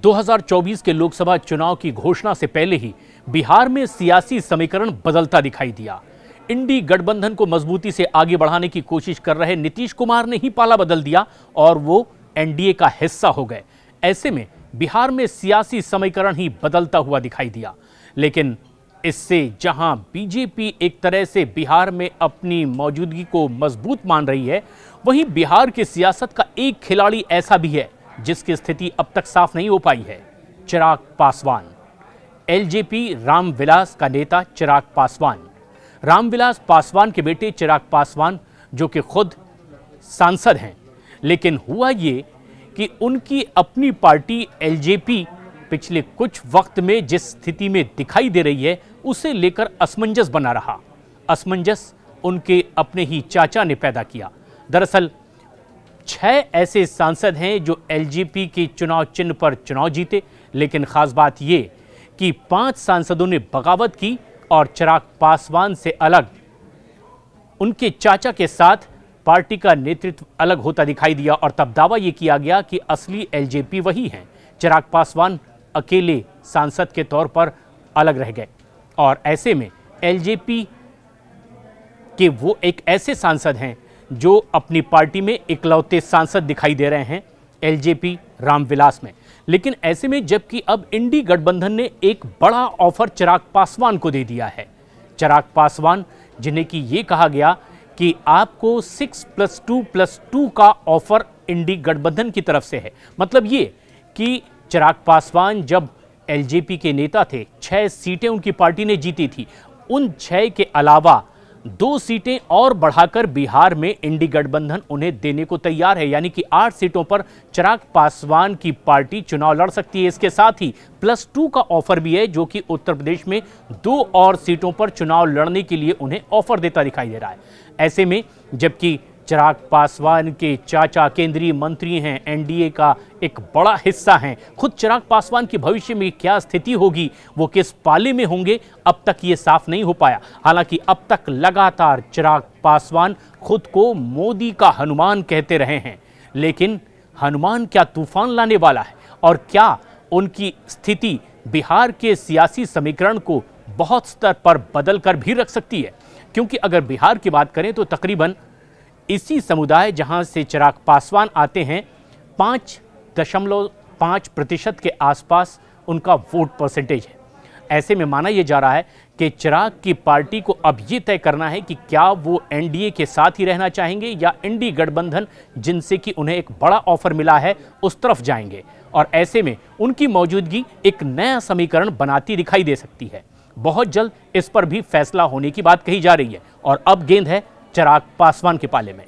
2024 के लोकसभा चुनाव की घोषणा से पहले ही बिहार में सियासी समीकरण बदलता दिखाई दिया। इंडी गठबंधन को मजबूती से आगे बढ़ाने की कोशिश कर रहे नीतीश कुमार ने ही पाला बदल दिया और वो एनडीए का हिस्सा हो गए। ऐसे में बिहार में सियासी समीकरण ही बदलता हुआ दिखाई दिया। लेकिन इससे जहां बीजेपी एक तरह से बिहार में अपनी मौजूदगी को मजबूत मान रही है, वहीं बिहार की सियासत का एक खिलाड़ी ऐसा भी है जिसकी स्थिति अब तक साफ नहीं हो पाई है। चिराग पासवान। एलजेपी रामविलास का नेता चिराग पासवान। रामविलास पासवान के बेटे चिराग पासवान जो कि खुद सांसद हैं, लेकिन हुआ ये कि उनकी अपनी पार्टी एलजेपी पिछले कुछ वक्त में जिस स्थिति में दिखाई दे रही है उसे लेकर असमंजस बना रहा। असमंजस उनके अपने ही चाचा ने पैदा किया। दरअसल 6 ऐसे सांसद हैं जो एलजेपी के चुनाव चिन्ह पर चुनाव जीते, लेकिन खास बात यह कि 5 सांसदों ने बगावत की और चिराग पासवान से अलग उनके चाचा के साथ पार्टी का नेतृत्व अलग होता दिखाई दिया और तब दावा यह किया गया कि असली एलजेपी वही है। चिराग पासवान अकेले सांसद के तौर पर अलग रह गए और ऐसे में एलजेपी के वो एक ऐसे सांसद हैं जो अपनी पार्टी में इकलौते सांसद दिखाई दे रहे हैं एलजेपी रामविलास में। लेकिन ऐसे में जबकि अब इंडी गठबंधन ने एक बड़ा ऑफर चिराग पासवान को दे दिया है। चिराग पासवान जिन्हें कि ये कहा गया कि आपको 6+2+2 का ऑफर इंडी गठबंधन की तरफ से है। मतलब ये कि चिराग पासवान जब एलजेपी के नेता थे, 6 सीटें उनकी पार्टी ने जीती थी। उन 6 के अलावा 2 सीटें और बढ़ाकर बिहार में इंडी गठबंधन उन्हें देने को तैयार है, यानी कि 8 सीटों पर चिराग पासवान की पार्टी चुनाव लड़ सकती है। इसके साथ ही +2 का ऑफर भी है जो कि उत्तर प्रदेश में 2 और सीटों पर चुनाव लड़ने के लिए उन्हें ऑफर देता दिखाई दे रहा है। ऐसे में जबकि चिराग पासवान के चाचा केंद्रीय मंत्री हैं, एनडीए का एक बड़ा हिस्सा हैं, खुद चिराग पासवान की भविष्य में क्या स्थिति होगी, वो किस पाले में होंगे, अब तक ये साफ नहीं हो पाया। हालांकि अब तक लगातार चिराग पासवान खुद को मोदी का हनुमान कहते रहे हैं, लेकिन हनुमान क्या तूफान लाने वाला है और क्या उनकी स्थिति बिहार के सियासी समीकरण को बहुत स्तर पर बदल कर भी रख सकती है। क्योंकि अगर बिहार की बात करें तो तकरीबन इसी समुदाय जहां से चिराग पासवान आते हैं 5.5% के आसपास उनका वोट परसेंटेज है। ऐसे में माना यह जा रहा है कि चिराग की पार्टी को अब यह तय करना है कि क्या वो एनडीए के साथ ही रहना चाहेंगे या इंडी गठबंधन जिनसे कि उन्हें एक बड़ा ऑफर मिला है उस तरफ जाएंगे। और ऐसे में उनकी मौजूदगी एक नया समीकरण बनाती दिखाई दे सकती है। बहुत जल्द इस पर भी फैसला होने की बात कही जा रही है और अब गेंद है चिराग पासवान के पाले में।